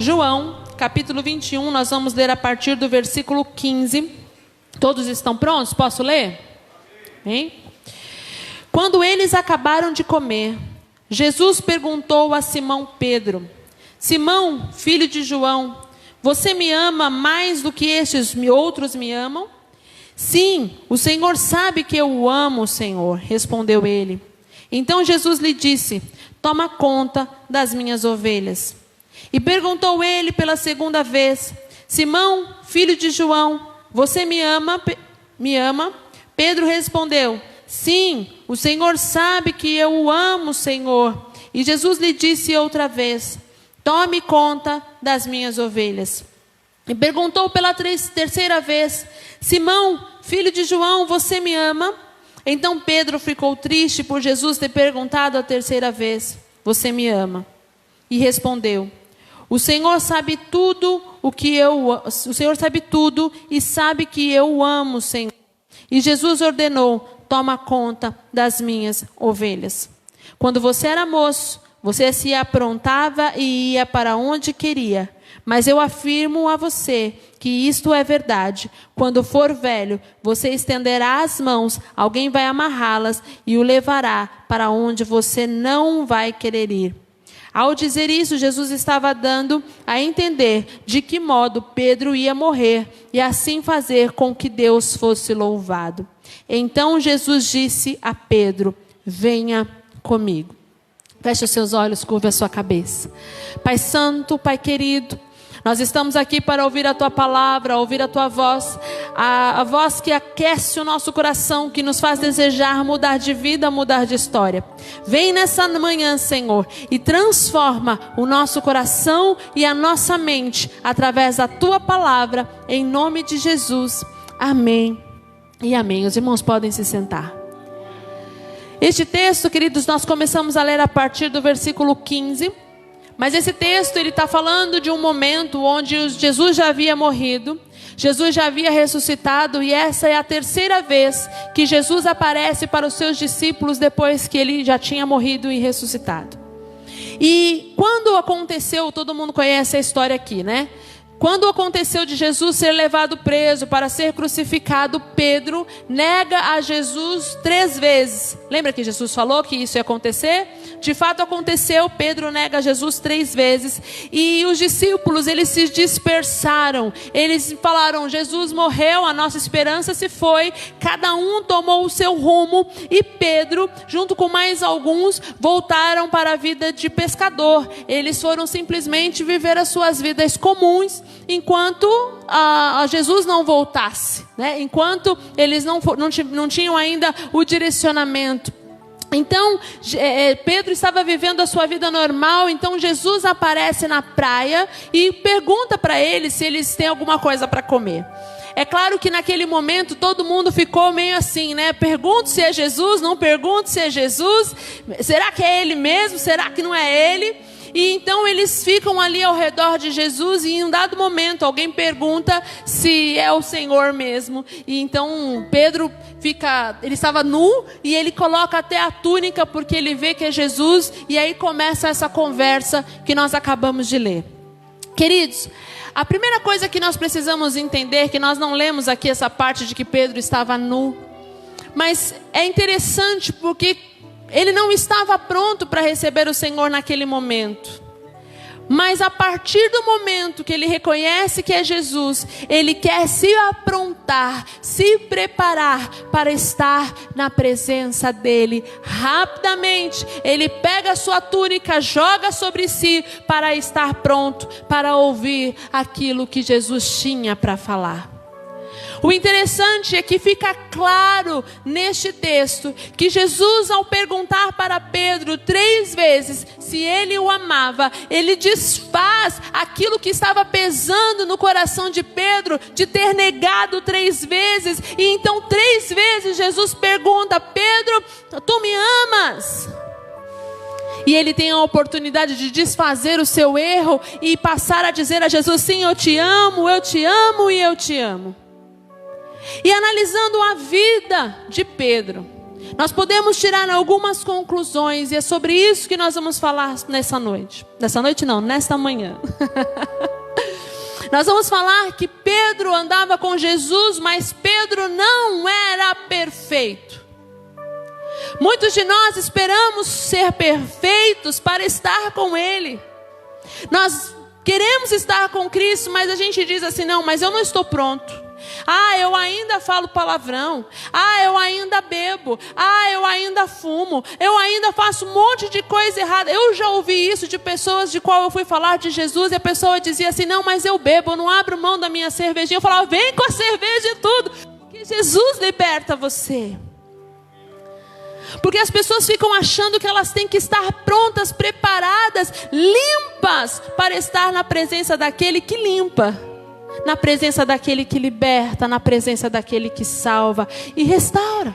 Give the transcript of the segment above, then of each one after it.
João, capítulo 21, nós vamos ler a partir do versículo 15. Todos estão prontos? Posso ler? Amém? Quando eles acabaram de comer, Jesus perguntou a Simão Pedro: Simão, filho de João, você me ama mais do que estes outros me amam? Sim, o Senhor sabe que eu o amo, Senhor, respondeu ele. Então Jesus lhe disse: toma conta das minhas ovelhas. E perguntou ele pela segunda vez: Simão, filho de João, você me ama? Pedro respondeu: sim, o Senhor sabe que eu o amo, Senhor. E Jesus lhe disse outra vez: tome conta das minhas ovelhas. E perguntou pela terceira vez: Simão, filho de João, você me ama? Então Pedro ficou triste por Jesus ter perguntado a terceira vez: você me ama? E respondeu: o Senhor sabe tudo e sabe que eu o amo, Senhor. E Jesus ordenou: toma conta das minhas ovelhas. Quando você era moço, você se aprontava e ia para onde queria. Mas eu afirmo a você que isto é verdade. Quando for velho, você estenderá as mãos, alguém vai amarrá-las e o levará para onde você não vai querer ir. Ao dizer isso, Jesus estava dando a entender de que modo Pedro ia morrer e assim fazer com que Deus fosse louvado. Então Jesus disse a Pedro: venha comigo. Feche os seus olhos, curva a sua cabeça. Pai santo, Pai querido, nós estamos aqui para ouvir a Tua palavra, ouvir a Tua voz, a voz que aquece o nosso coração, que nos faz desejar mudar de vida, mudar de história. Vem nessa manhã, Senhor, e transforma o nosso coração e a nossa mente através da Tua palavra, em nome de Jesus. Amém e amém. Os irmãos podem se sentar. Este texto, queridos, nós começamos a ler a partir do versículo 15. Mas esse texto, ele está falando de um momento onde Jesus já havia morrido, Jesus já havia ressuscitado, e essa é a terceira vez que Jesus aparece para os seus discípulos depois que ele já tinha morrido e ressuscitado. E quando aconteceu, todo mundo conhece a história aqui, né? Quando aconteceu de Jesus ser levado preso para ser crucificado, Pedro nega a Jesus 3 vezes. Lembra que Jesus falou que isso ia acontecer? De fato aconteceu, Pedro nega Jesus 3 vezes. E os discípulos, eles se dispersaram. Eles falaram: Jesus morreu, a nossa esperança se foi. Cada um tomou o seu rumo. E Pedro, junto com mais alguns, voltaram para a vida de pescador. Eles foram simplesmente viver as suas vidas comuns, enquanto Jesus não voltasse, né? Enquanto eles não tinham ainda o direcionamento. Então Pedro estava vivendo a sua vida normal. Então Jesus aparece na praia e pergunta para eles se eles têm alguma coisa para comer. É claro que naquele momento todo mundo ficou meio assim, né? Pergunto se é Jesus, não pergunto se é Jesus. Será que é ele mesmo? Será que não é ele? E então eles ficam ali ao redor de Jesus, e em um dado momento alguém pergunta se é o Senhor mesmo. E então Pedro ele estava nu, e ele coloca até a túnica porque ele vê que é Jesus. E aí começa essa conversa que nós acabamos de ler. Queridos, a primeira coisa que nós precisamos entender, que nós não lemos aqui essa parte de que Pedro estava nu, mas é interessante porque ele não estava pronto para receber o Senhor naquele momento. Mas a partir do momento que ele reconhece que é Jesus, ele quer se aprontar, se preparar para estar na presença dele. Rapidamente, ele pega a sua túnica, joga sobre si para estar pronto para ouvir aquilo que Jesus tinha para falar. O interessante é que fica claro neste texto que Jesus, ao perguntar para Pedro 3 vezes se ele o amava, ele desfaz aquilo que estava pesando no coração de Pedro, de ter negado 3 vezes. E então 3 vezes Jesus pergunta: Pedro, tu me amas? E ele tem a oportunidade de desfazer o seu erro e passar a dizer a Jesus: sim, eu te amo e eu te amo. E analisando a vida de Pedro, Nós podemos tirar algumas conclusões, e é sobre isso que nós vamos falar nessa noite. Nessa noite não, nesta manhã. Nós vamos falar que Pedro andava com Jesus, mas Pedro não era perfeito. Muitos de nós esperamos ser perfeitos para estar com Ele. Nós queremos estar com Cristo, mas a gente diz assim, não, mas eu não estou pronto. Eu ainda falo palavrão. Eu ainda bebo. Eu ainda fumo. Eu ainda faço um monte de coisa errada. Eu já ouvi isso de pessoas de qual eu fui falar de Jesus, e a pessoa dizia assim, não, mas eu bebo, eu não abro mão da minha cervejinha. Eu falava, vem com a cerveja e tudo, que Jesus liberta você. Porque as pessoas ficam achando que elas têm que estar prontas, preparadas, limpas, para estar na presença daquele que limpa, na presença daquele que liberta, na presença daquele que salva e restaura.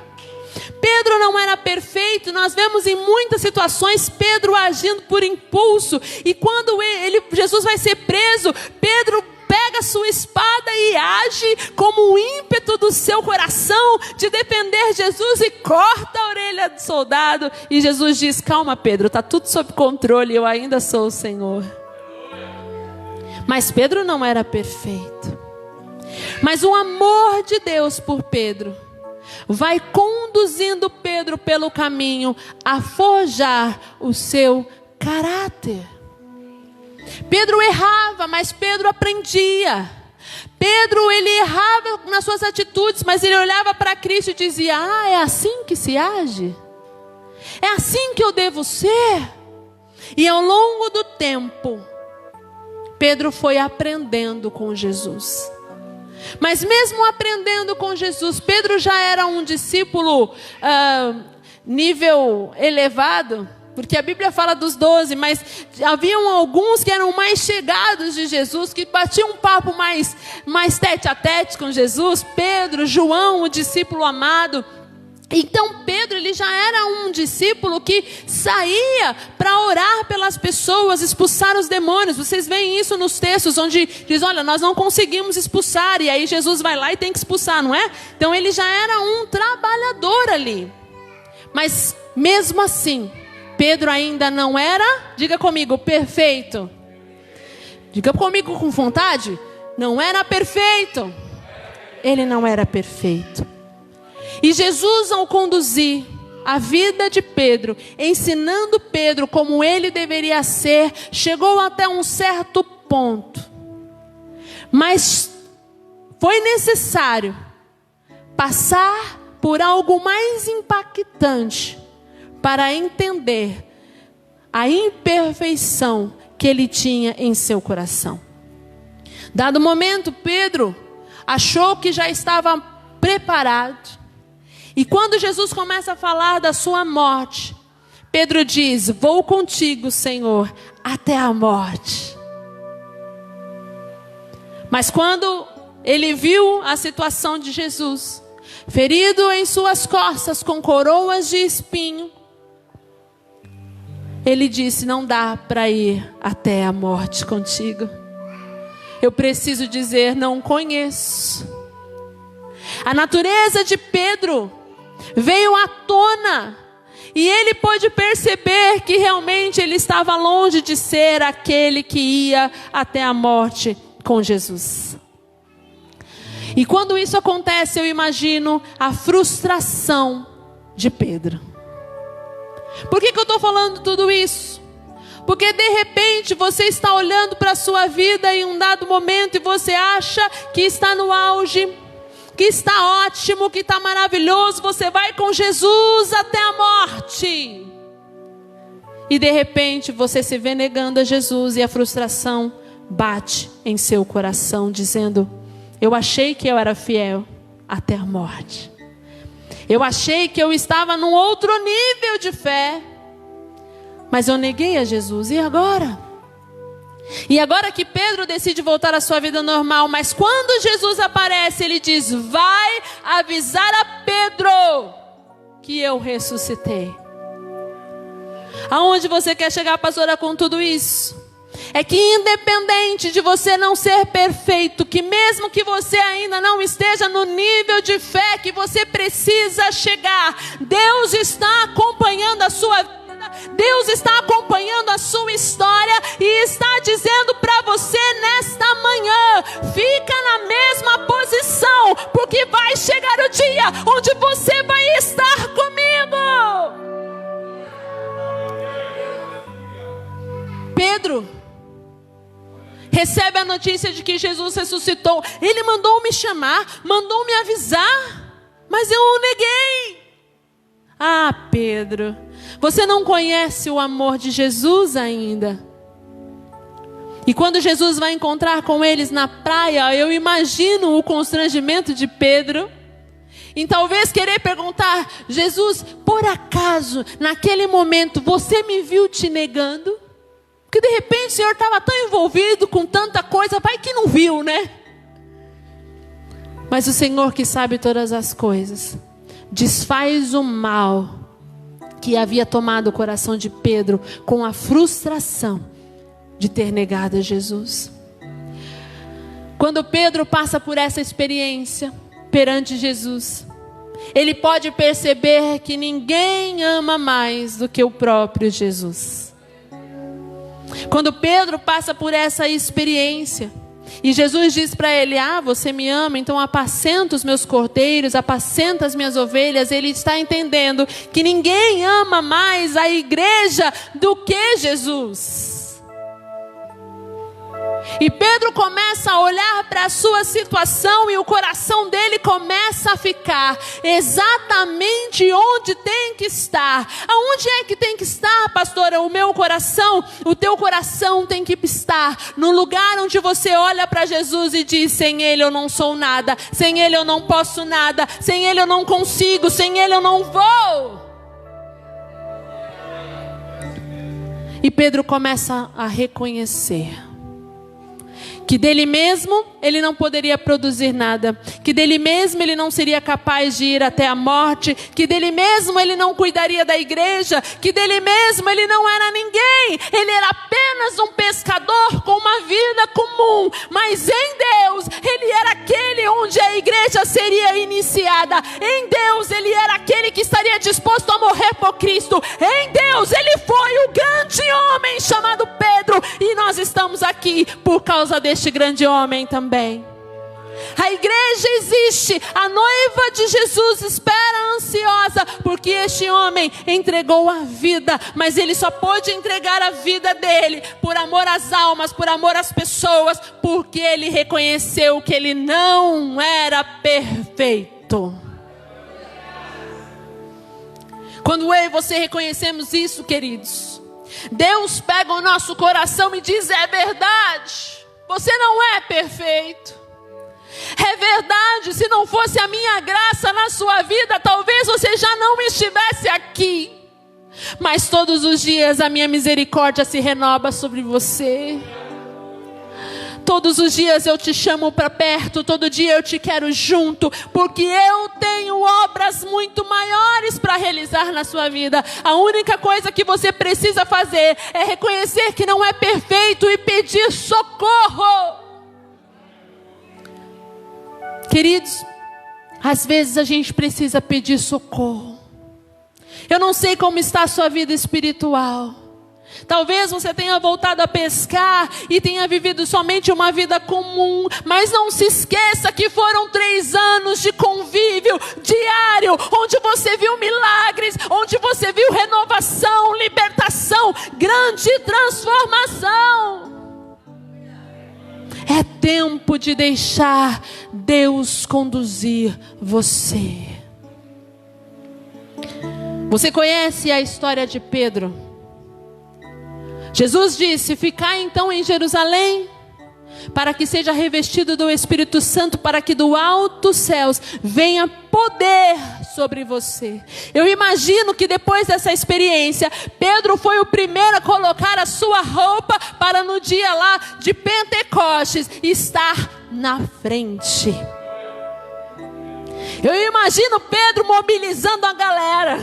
Pedro não era perfeito. Nós vemos em muitas situações Pedro agindo por impulso, e quando Jesus vai ser preso, Pedro pega sua espada e age como o ímpeto do seu coração de defender Jesus, e corta a orelha do soldado. E Jesus diz, calma Pedro, está tudo sob controle, eu ainda sou o Senhor. Mas Pedro não era perfeito. Mas o amor de Deus por Pedro vai conduzindo Pedro pelo caminho a forjar o seu caráter. Pedro errava, mas Pedro aprendia. Pedro, ele errava nas suas atitudes, mas ele olhava para Cristo e dizia, é assim que se age? É assim que eu devo ser? E ao longo do tempo, Pedro foi aprendendo com Jesus. Mas mesmo aprendendo com Jesus, Pedro já era um discípulo nível elevado. Porque a Bíblia fala dos 12, mas haviam alguns que eram mais chegados de Jesus, que batiam um papo mais tete a tete com Jesus. Pedro, João, o discípulo amado. Então Pedro, ele já era um discípulo que saía para orar pelas pessoas, expulsar os demônios. Vocês veem isso nos textos onde diz, olha, nós não conseguimos expulsar, e aí Jesus vai lá e tem que expulsar, não é? Então ele já era um trabalhador ali. Mas mesmo assim, Pedro ainda não era, diga comigo, perfeito. Diga comigo com vontade, não era perfeito. Ele não era perfeito. E Jesus, ao conduzir a vida de Pedro, ensinando Pedro como ele deveria ser, chegou até um certo ponto. Mas foi necessário passar por algo mais impactante para entender a imperfeição que ele tinha em seu coração. Dado momento, Pedro achou que já estava preparado. E quando Jesus começa a falar da sua morte, Pedro diz, vou contigo, Senhor, até a morte. Mas quando ele viu a situação de Jesus, ferido em suas costas com coroas de espinho, ele disse, não dá para ir até a morte contigo. Eu preciso dizer, não conheço. A natureza de Pedro veio à tona, e ele pôde perceber que realmente ele estava longe de ser aquele que ia até a morte com Jesus. E quando isso acontece, eu imagino a frustração de Pedro. Por que eu estou falando tudo isso? Porque de repente você está olhando para a sua vida em um dado momento e você acha que está no auge, que está ótimo, que está maravilhoso, você vai com Jesus até a morte. E de repente você se vê negando a Jesus e a frustração bate em seu coração, dizendo, eu achei que eu era fiel até a morte. Eu achei que eu estava num outro nível de fé, mas eu neguei a Jesus, e agora? E agora que Pedro decide voltar à sua vida normal, mas quando Jesus aparece, ele diz, vai avisar a Pedro que eu ressuscitei. Aonde você quer chegar, pastora, com tudo isso? é que independente de você não ser perfeito, que mesmo que você ainda não esteja no nível de fé que você precisa chegar, Deus está acompanhando a sua vida, Deus está acompanhando a sua história e está dizendo para você nesta manhã: fica na mesma posição, porque vai chegar o dia onde você vai estar comigo. Pedro recebe a notícia de que Jesus ressuscitou. Ele mandou me chamar, mandou me avisar, mas eu o neguei. Ah, Pedro, você não conhece o amor de Jesus ainda. E quando Jesus vai encontrar com eles na praia, eu imagino o constrangimento de Pedro. E talvez querer perguntar: Jesus, por acaso, naquele momento, você me viu te negando? Porque de repente o Senhor estava tão envolvido com tanta coisa, vai que não viu, né? Mas o Senhor, que sabe todas as coisas, desfaz o mal que havia tomado o coração de Pedro com a frustração de ter negado a Jesus. Quando Pedro passa por essa experiência perante Jesus, ele pode perceber que ninguém ama mais do que o próprio Jesus. Quando Pedro passa por essa experiência e Jesus diz para ele: ah, você me ama, então apacenta os meus cordeiros, apacenta as minhas ovelhas. Ele está entendendo que ninguém ama mais a igreja do que Jesus. E Pedro começa a olhar para a sua situação e o coração dele começa a ficar exatamente onde tem que estar. Aonde é que tem que estar, pastora? O meu coração, o teu coração tem que estar no lugar onde você olha para Jesus e diz: sem Ele eu não sou nada, sem Ele eu não posso nada, sem Ele eu não consigo, sem Ele eu não vou. E Pedro começa a reconhecer que dele mesmo ele não poderia produzir nada, que dele mesmo ele não seria capaz de ir até a morte, que dele mesmo ele não cuidaria da igreja, que dele mesmo ele não era ninguém, ele era apenas um pescador com uma vida comum, mas em Deus ele era aquele onde a igreja seria iniciada, em Deus ele era aquele que estaria disposto a morrer por Cristo, em Deus ele foi o grande homem chamado Pedro, e nós estamos aqui por causa deste grande homem também. A igreja existe, a noiva de Jesus espera ansiosa, porque este homem entregou a vida, mas ele só pôde entregar a vida dele por amor às almas, por amor às pessoas, porque ele reconheceu que ele não era perfeito. Quando eu e você reconhecemos isso, queridos, Deus pega o nosso coração e diz: é verdade, você não é perfeito. É verdade, se não fosse a minha graça na sua vida, talvez você já não estivesse aqui. Mas todos os dias a minha misericórdia se renova sobre você. Todos os dias eu te chamo para perto, todo dia eu te quero junto, porque eu tenho obras muito maiores para realizar na sua vida. A única coisa que você precisa fazer é reconhecer que não é perfeito e pedir socorro. Queridos, às vezes a gente precisa pedir socorro. Eu não sei como está a sua vida espiritual. Talvez você tenha voltado a pescar e tenha vivido somente uma vida comum, mas não se esqueça que foram 3 anos de convívio diário, onde você viu milagres, onde você viu renovação, libertação, grande transformação. É tempo de deixar Deus conduzir você. Você conhece a história de Pedro? Jesus disse: ficai então em Jerusalém, para que seja revestido do Espírito Santo, para que do alto céus venha poder sobre você. Eu imagino que depois dessa experiência, Pedro foi o primeiro a colocar a sua roupa para no dia lá de Pentecostes estar na frente. Eu imagino Pedro mobilizando a galera.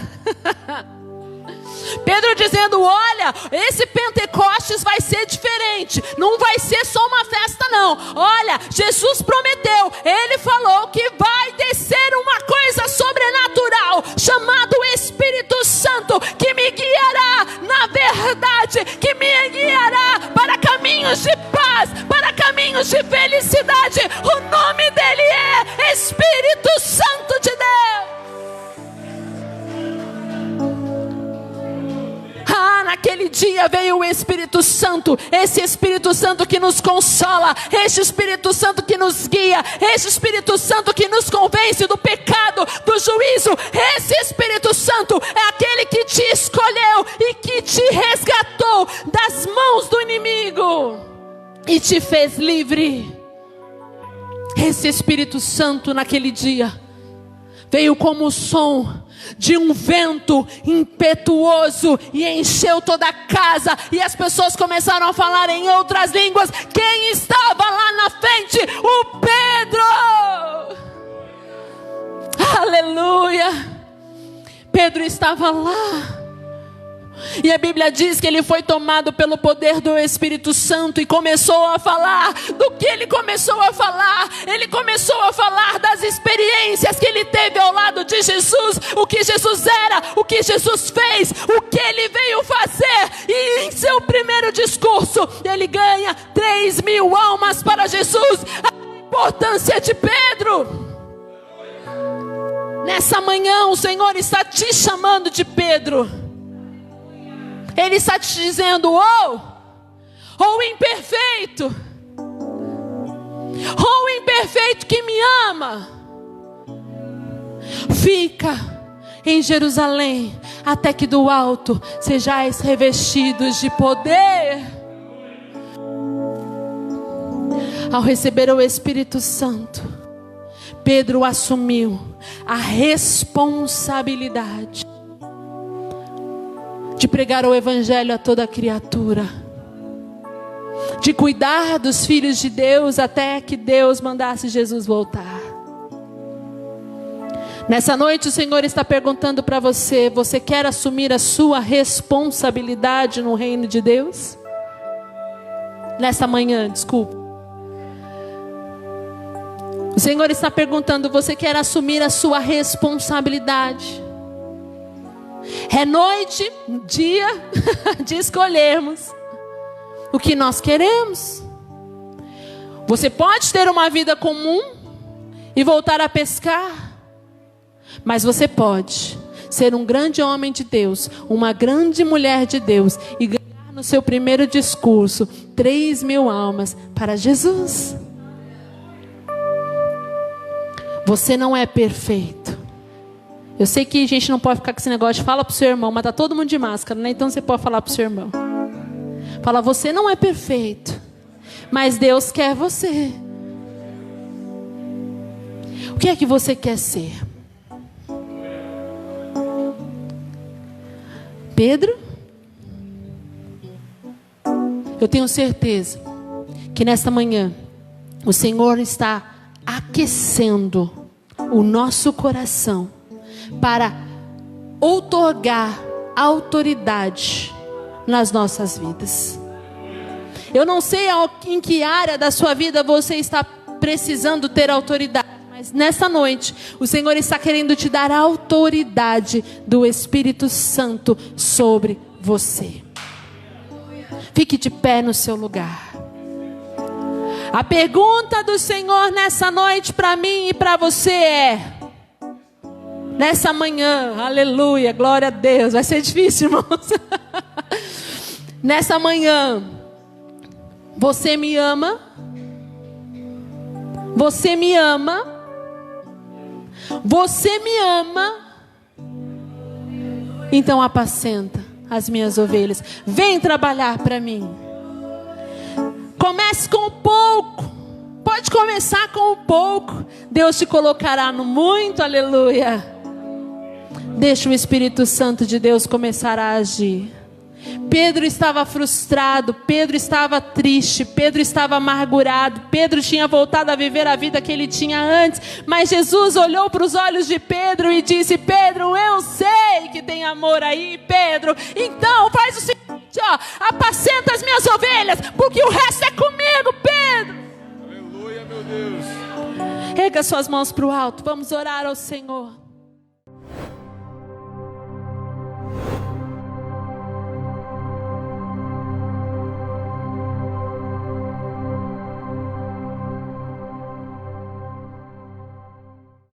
Pedro dizendo: olha, esse Pentecostes vai ser diferente, não vai ser só uma festa não. Olha, Jesus prometeu, Ele falou que vai descer uma coisa sobrenatural, chamado Espírito Santo, que me guiará na verdade, que me guiará para caminhos de paz, para caminhos de felicidade. O nome dele é Espírito Santo de Deus. Naquele dia veio o Espírito Santo, esse Espírito Santo que nos consola, esse Espírito Santo que nos guia, esse Espírito Santo que nos convence do pecado, do juízo. Esse Espírito Santo é aquele que te escolheu e que te resgatou das mãos do inimigo e te fez livre. Esse Espírito Santo naquele dia veio como o som de um vento impetuoso e encheu toda a casa, e as pessoas começaram a falar em outras línguas. Quem estava lá na frente? O Pedro! Aleluia! Pedro estava lá. E a Bíblia diz que ele foi tomado pelo poder do Espírito Santo e começou a falar. Do que ele começou a falar? Ele começou a falar das experiências que ele teve ao lado de Jesus, o que Jesus era, o que Jesus fez, o que ele veio fazer. E em seu primeiro discurso, ele ganha 3.000 almas para Jesus. A importância de Pedro. Nessa manhã o Senhor está te chamando de Pedro. Ele está te dizendo: ou imperfeito, ou imperfeito que me ama, fica em Jerusalém, até que do alto sejais revestidos de poder. Ao receber o Espírito Santo, Pedro assumiu a responsabilidade de pregar o Evangelho a toda criatura, de cuidar dos filhos de Deus até que Deus mandasse Jesus voltar. Nessa noite o Senhor está perguntando para você: você quer assumir a sua responsabilidade no reino de Deus? Nessa manhã, desculpa. O Senhor está perguntando: você quer assumir a sua responsabilidade? É noite, dia de escolhermos o que nós queremos. Você pode ter uma vida comum e voltar a pescar, mas você pode ser um grande homem de Deus, uma grande mulher de Deus e ganhar no seu primeiro discurso 3.000 almas para Jesus. Você não é perfeito. Eu sei que a gente não pode ficar com esse negócio de fala pro seu irmão, mas tá todo mundo de máscara, né? Então você pode falar pro seu irmão. Fala: você não é perfeito, mas Deus quer você. O que é que você quer ser? Pedro? Eu tenho certeza que nesta manhã o Senhor está aquecendo o nosso coração para outorgar autoridade nas nossas vidas. Eu não sei em que área da sua vida você está precisando ter autoridade, mas nessa noite o Senhor está querendo te dar a autoridade do Espírito Santo sobre você. Fique de pé no seu lugar. A pergunta do Senhor nessa noite para mim e para você é: nessa manhã, aleluia, glória a Deus, vai ser difícil, irmãos. Nessa manhã, você me ama? Você me ama? Você me ama? Então apacenta as minhas ovelhas. Vem trabalhar para mim. Comece com pouco. Pode começar com pouco. Deus te colocará no muito, aleluia. Deixa o Espírito Santo de Deus começar a agir. Pedro estava frustrado, Pedro estava triste, Pedro estava amargurado, Pedro tinha voltado a viver a vida que ele tinha antes, mas Jesus olhou para os olhos de Pedro e disse: Pedro, eu sei que tem amor aí, Pedro, então faz o seguinte, apacenta as minhas ovelhas, porque o resto é comigo, Pedro. Aleluia, meu Deus. Erga suas mãos para o alto, vamos orar ao Senhor.